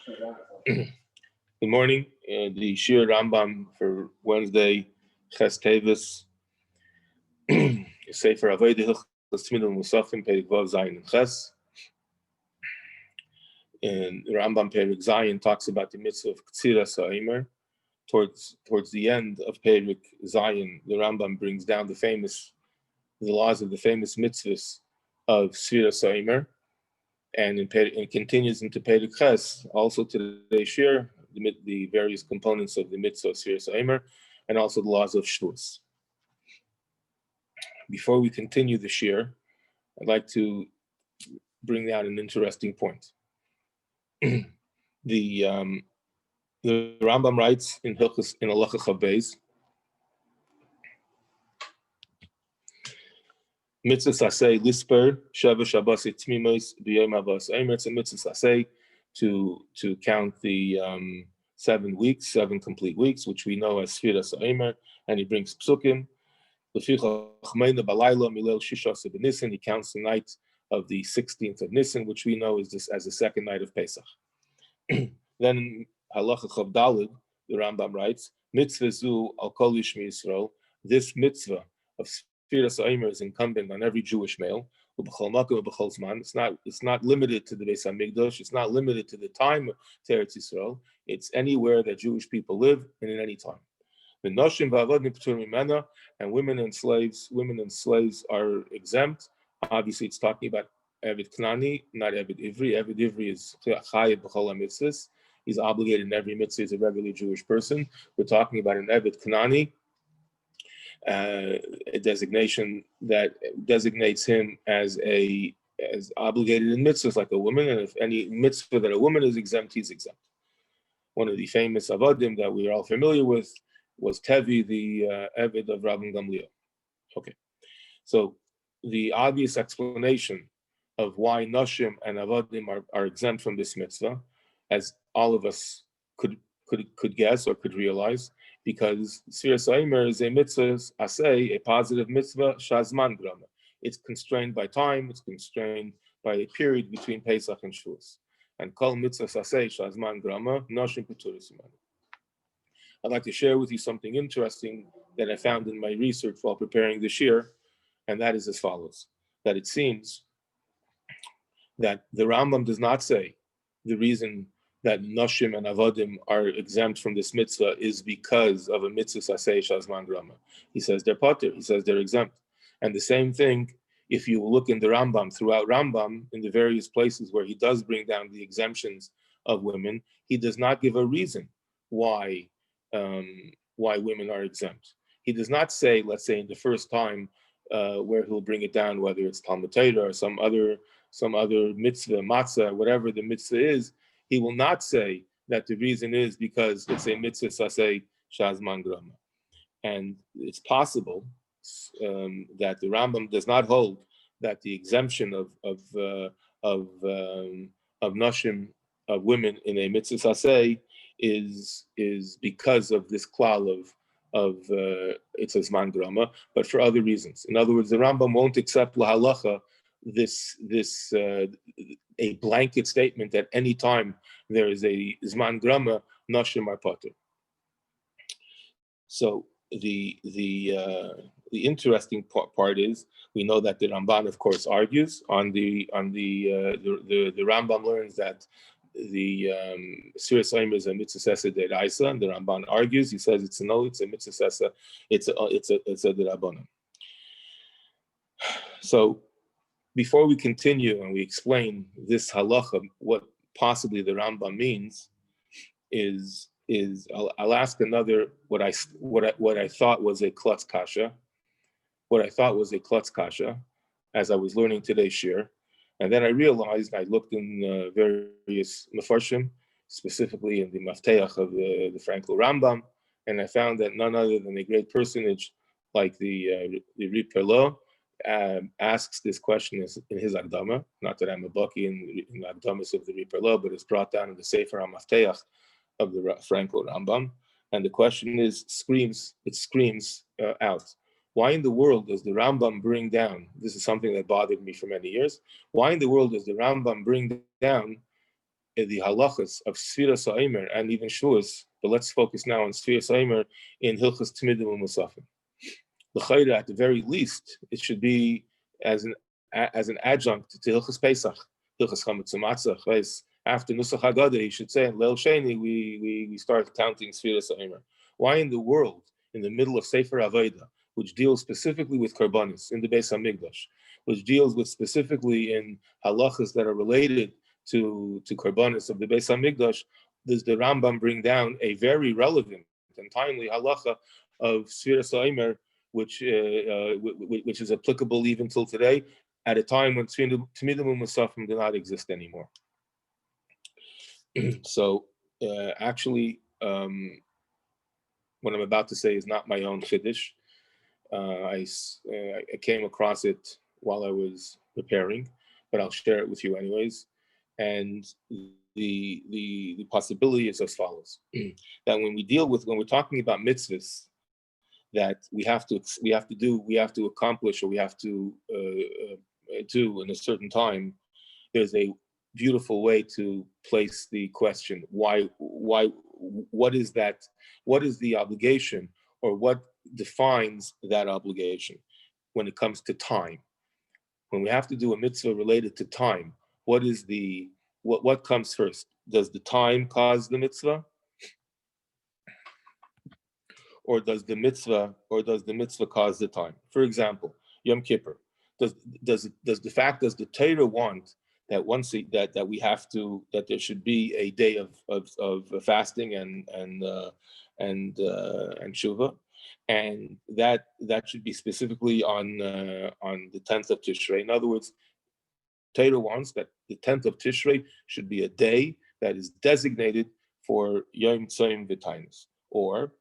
Good morning. The Shir Rambam for Wednesday, Ches Tevis, Sefer Avodah Hilchos Temidin Umusafin, Perek Vav Zayin and Ches. And Rambam Perek Zayin talks about the mitzvah of Ktsiras Ha'omer. Towards the end of Perek Zayin, the Rambam brings down the laws of the famous mitzvahs of Ktsiras Ha'omer. And it continues into Perek Ches, also to the Shir, the various components of the mitzvah of Ktsiras Ha'omer, and also the laws of Shvus. Before we continue the Shir, I'd like to bring out an interesting point. The Rambam writes in Halacha Chav Beis, mitzvah saseh lisper sheva shabbos tmimos b'yom havas omer. It's a mitzvah saseh to count the 7 weeks, 7 complete weeks, which we know as Sfiras Ha'omer, and he brings psukim. He counts the night of the 16th of Nisan, which we know is this as the second night of Pesach. Then in Halacha Chav Daled, the Rambam writes, mitzvah zu al kol yishmi Yisrael. This mitzvah of Sfiras Ha'omer is incumbent on every Jewish male. It's not limited to the Beis Hamikdash. It's not limited to the time of Eretz Yisrael. It's anywhere that Jewish people live and in any time. And women and slaves are exempt. Obviously, it's talking about Eved Knani, not Eved Ivri. Eved Ivri is Chayav b'chol mitzvahs. He's obligated in every mitzvah as a regular Jewish person. We're talking about an Eved Knani, a designation that designates him as obligated in mitzvahs like a woman. And if any mitzvah that a woman is exempt, he's exempt. One of the famous avodim that we are all familiar with was Tevi, the Eved of Rabbi Gamliel. Okay, so the obvious explanation of why Noshim and Avodim are exempt from this mitzvah, as all of us could guess or could realize, because Sfiras Ha'omer is a mitzvah, a positive mitzvah, shazman grama. It's constrained by time, it's constrained by a period between Pesach and Shavuos. And kol mitzvah aseh shazman grama, Noshim peturis imanu. I'd like to share with you something interesting that I found in my research while preparing the shir, and that is as follows: that it seems that the Rambam does not say the reason that Noshim and Avodim are exempt from this mitzvah is because of a mitzvah saseh shazman grama. He says they're pater. He says they're exempt. And the same thing, if you look in the Rambam, throughout Rambam, in the various places where he does bring down the exemptions of women, he does not give a reason why women are exempt. He does not say, let's say, in the first time where he'll bring it down, whether it's Talmud Torah or some other mitzvah, matzah, whatever the mitzvah is, he will not say that the reason is because it's a mitzvah saseh shazman grama. And it's possible that the Rambam does not hold that the exemption of noshim, of women in a mitzvah saseh is because of this klal of it's a zman grama, but for other reasons. In other words, the Rambam won't accept lahalacha this a blanket statement that any time there is a zman grama, noshim are pater. So the interesting part is, we know that the Ramban, of course, argues on the Rambam learns that the Sfiras Ha'omer is a mitzvah sesa deraisa, and the Ramban argues. He says it's a mitzvah sesa, it's a derabbanan. So before we continue and we explain this halacha, what possibly the Rambam means is I'll ask another what I thought was a klutz kasha. What I thought was a klutz kasha as I was learning today's shir. And then I realized, I looked in various mefarshim, specifically in the Mafteach of the Frankel Rambam, and I found that none other than a great personage like the Ripperlo asks this question in his Agdama. Not that I'm a baki in the Agdamas of the Ripperlo, but it's brought down in the Sefer HaMafteach of the Frankel Rambam. And the question screams out. Why in the world does the Rambam bring down, this is something that bothered me for many years, why in the world does the Rambam bring down the halachas of Sfiras HaOmer and even Shuas, but let's focus now on Sfiras HaOmer in Hilchos Temidin Umusafin. L'chayra, at the very least, it should be as an adjunct to Hilchos Pesach, Hilchos Chametz Matzah. After Nusach Haggadah, you should say, in Leil Sheni, we start counting Sfiras HaOmer. Why in the world, in the middle of Sefer Avodah, which deals specifically with Karbanis in the Beis HaMikdash, which deals with specifically in halachas that are related to Karbanis of the Beis HaMikdash, does the Rambam bring down a very relevant and timely halacha of Sfiras HaOmer, which is applicable even till today, at a time when Temidin Umusafin do not exist anymore. So actually, what I'm about to say is not my own chiddush. I came across it while I was preparing, but I'll share it with you anyways. And the possibility is as follows: that when we're talking about mitzvahs that we have to accomplish, or we have to do in a certain time, there's a beautiful way to place the question: why? What is that? What is the obligation, or what defines that obligation when it comes to time? When we have to do a mitzvah related to time, what comes first? Does the time cause the mitzvah, or does the mitzvah cause the time? For example, Yom Kippur. Does the Torah want that that there should be a day of fasting and tshuva, and that should be specifically on the 10th of Tishrei. In other words, Torah wants that the 10th of Tishrei should be a day that is designated for Yom Tzom V'Tainus, or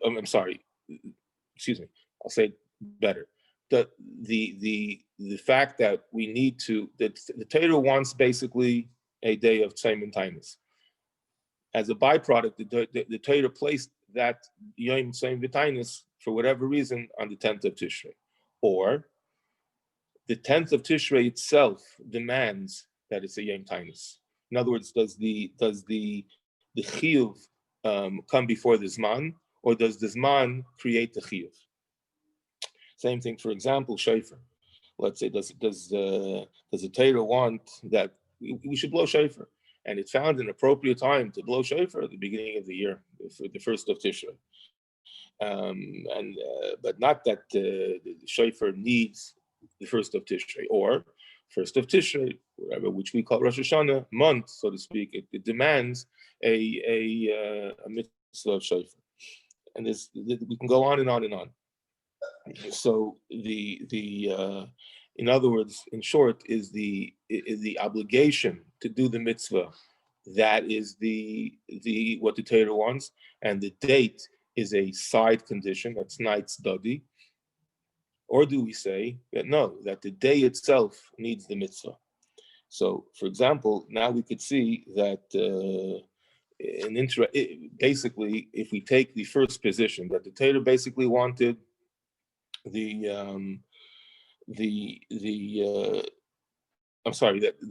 I'm sorry, excuse me, I'll say it better. The fact that we need to, that the Torah wants basically a day of Tzom and Tainus. As a byproduct, the Torah placed that Yom Tzom V'Tainus, for whatever reason, on the 10th of Tishrei. Or the 10th of Tishrei itself demands that it's a Yom Tainus. In other words, does the chiyuv come before the zman, or does the zman create the chiyuv? Same thing, for example, shofar. Let's say, does the Torah want that we should blow shofar, and it found an appropriate time to blow shofar at the beginning of the year, for the first of Tishrei, but not that the shofar needs the first of Tishrei, or first of Tishrei, whatever, which we call Rosh Hashanah month, so to speak. It demands a mitzvah of shofar, and we can go on and on and on. So in other words, in short, is the obligation to do the mitzvah. That is what the Torah wants, and the date is a side condition. That's night's dadi. Or do we say that no, that the day itself needs the mitzvah? So, for example, now we could see that basically, if we take the first position, that the Torah basically wanted the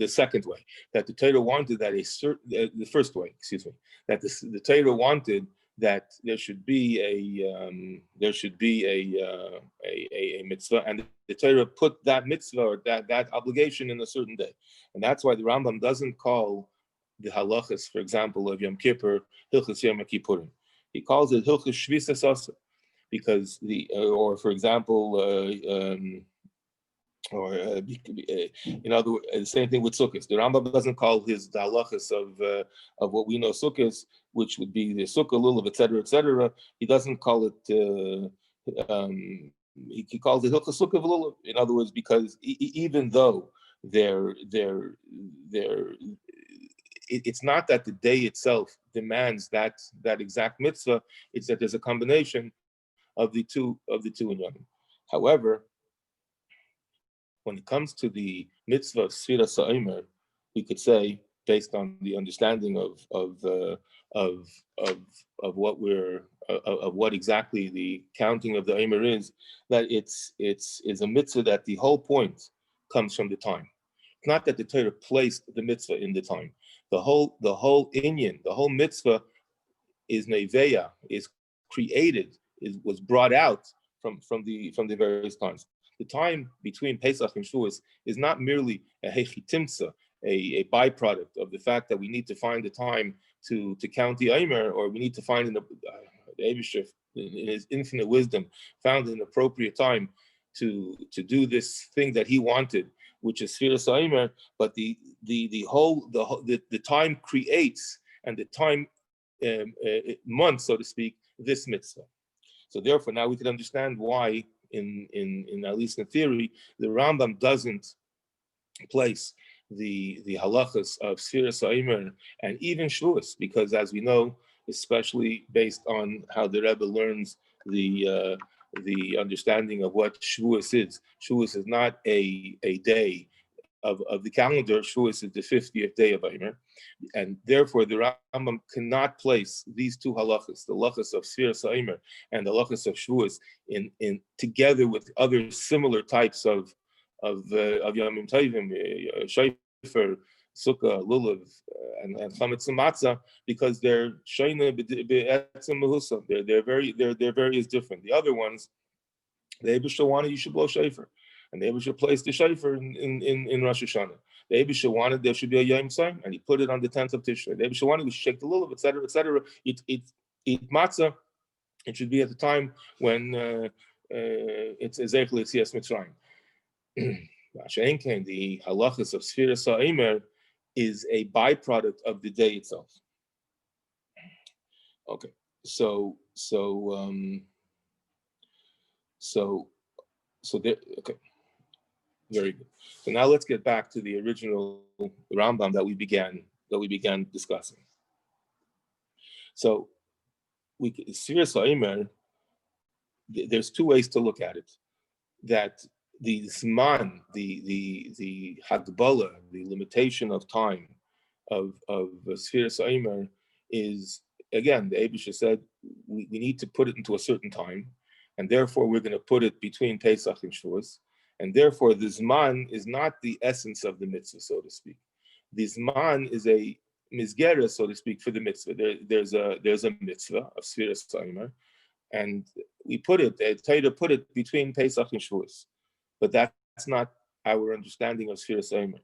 second way, that the Torah wanted that the first way, excuse me, that the Torah wanted that there should be a mitzvah, and the Torah put that mitzvah, or that obligation, in a certain day, and that's why the Rambam doesn't call the halachas, for example, of Yom Kippur Hilchos Yom Kippurim. He calls it Hilchos Shvisas Asa, because or for example, in other words, the same thing with Sukkot. The Rambam doesn't call the halachas of what we know Sukkot, which would be the Sukkah, Lulav, etc. He doesn't call it. He calls it Hilchos Sukkah Lulav. In other words, because even though it's not that the day itself demands that exact mitzvah. It's that there's a combination of the two inyanim. However, when it comes to the mitzvah of Sfiras HaOmer, we could say, based on the understanding of what exactly the counting of the Omer is, that it's a mitzvah that the whole point comes from the time. not that the Torah placed the mitzvah in the time. The whole inyan, the whole mitzvah is neveya, is created, was brought out from the various times. The time between Pesach and Shavuos is not merely a hechitimtza, a byproduct of the fact that we need to find the time to count the Eimer, or we need to find the Eibishter in his infinite wisdom found an appropriate time to do this thing that he wanted, which is Sfiras Eimer. But the time creates, and the time month, so to speak, this mitzvah. So therefore, now we can understand why, in at least in theory, the Rambam doesn't place the halachas of Sfiras Eimer and even Shavuos, because as we know, especially based on how the Rebbe learns the understanding of what Shavuos is. Shavuos is not a day of the calendar. Shavuos is the 50th day of Eimer, and therefore the Rambam cannot place these two halachas, the halachas of Sfiras Eimer and the halachas of Shavuos, in together with other similar types of Yomim Tovim, Shofar, Sukkah, Lulav, and Chametz and Matzah, because they're Shayna be'etzem Mehusa. They're various different. The other ones, the Eibishter wanted you should blow Shofar, and the Eibishter placed the Shofar in Rosh Hashanah. The Eibishter wanted there should be a Yom Tzayim, and he put it on the 10th of Tishrei. The Eibishter wanted we should shake the Lulav, etc., etc. Eat matzah. It should be at the time when it's Ezechel Yetzias Mitzrayim. The halachas of Sfiras Eimer is a byproduct of the day itself. Okay, so there. Okay, very good. So now let's get back to the original Rambam that we began discussing. So Sfiras Eimer, there's two ways to look at it. That the Zman, the Hagbala, the limitation of time of Sfiras Eimer is, again, the Eibishter said we need to put it into a certain time, and therefore we're going to put it between Pesach and Shavuos, and therefore the Zman is not the essence of the mitzvah, so to speak. The Zman is a mizgera, so to speak, for the mitzvah. There's a mitzvah of Sfiras Eimer, and we put it, the Torah put it between Pesach and Shavuos. But that's not our understanding of Sfiras Eimer.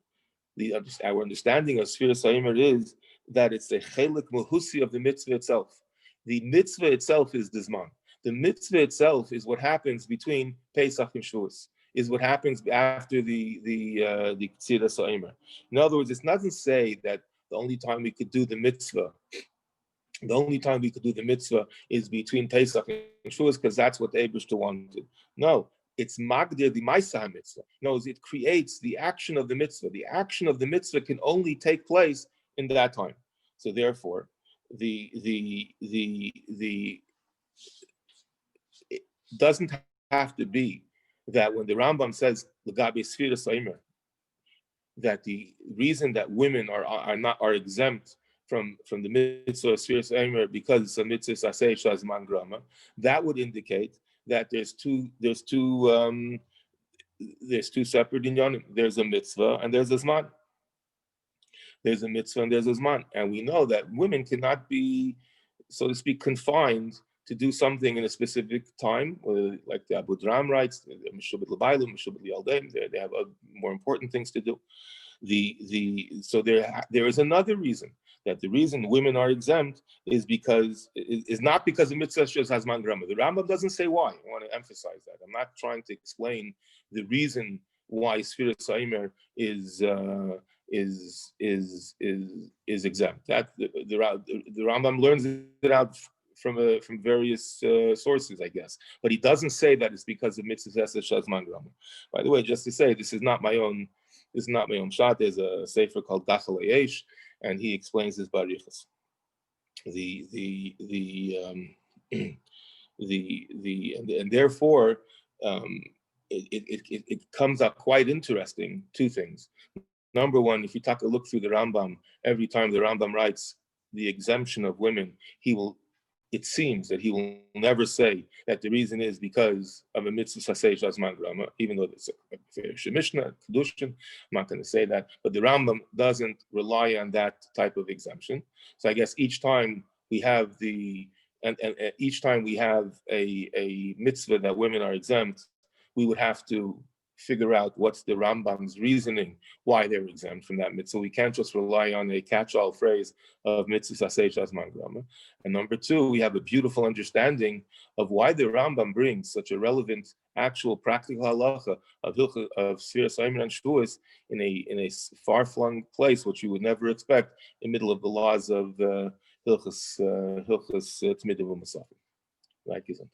Our understanding of Sfiras Eimer is that it's a chelik mehusi of the mitzvah itself. The mitzvah itself is the Zman. The mitzvah itself is what happens between Pesach and Shavuos, is what happens after the Sfiras Eimer. In other words, it doesn't say that the only time we could do the mitzvah is between Pesach and Shavuos, because that's what the Eibishter wanted. No. It's magdir the Maisa mitzvah. No, it creates the action of the mitzvah. The action of the mitzvah can only take place in that time. So therefore, it doesn't have to be that when the Rambam says l'gabe Sfiras Eimer, that the reason that women are exempt from the mitzvah of Sfiras Eimer because it's a mitzvah aseh shazman grama, that would indicate that there's two separate inyanim. There's a mitzvah and there's a zman. There's a mitzvah and there's a zman, and we know that women cannot be, so to speak, confined to do something in a specific time, like the Rambam Rights, they have more important things to do. So there is another reason, that the reason women are exempt is not because the mitzvah just has man grama. The Rambam doesn't say why. I want to emphasize that. I'm not trying to explain the reason why Sfiras Eimer is exempt. That the Rambam learns it out from various sources, I guess. But he doesn't say that it's because the mitzvah has man grama. By the way, just to say, this is not my own shot. There's a sefer called Gachal Yesh, and he explains this barichas. And therefore, it comes out quite interesting. Two things. Number one, if you take a look through the Rambam, every time the Rambam writes the exemption of women, he will it seems that he will never say that the reason is because of a mitzvah sasei shazman grama, even though it's a Mishnah, Kedushin. I'm not going to say that, but the Rambam doesn't rely on that type of exemption. So I guess each time we have and each time we have a mitzvah that women are exempt, we would have to figure out what's the Rambam's reasoning why they're exempt from that mitzvah. We can't just rely on a catch-all phrase of mitzvah sasei shazman grama. And number two, we have a beautiful understanding of why the Rambam brings such a relevant, actual, practical halacha of Sfiras Omer and Shvuos in a far-flung place, which you would never expect in the middle of the laws of Hilchos Temidin Umusafin. Like isn't.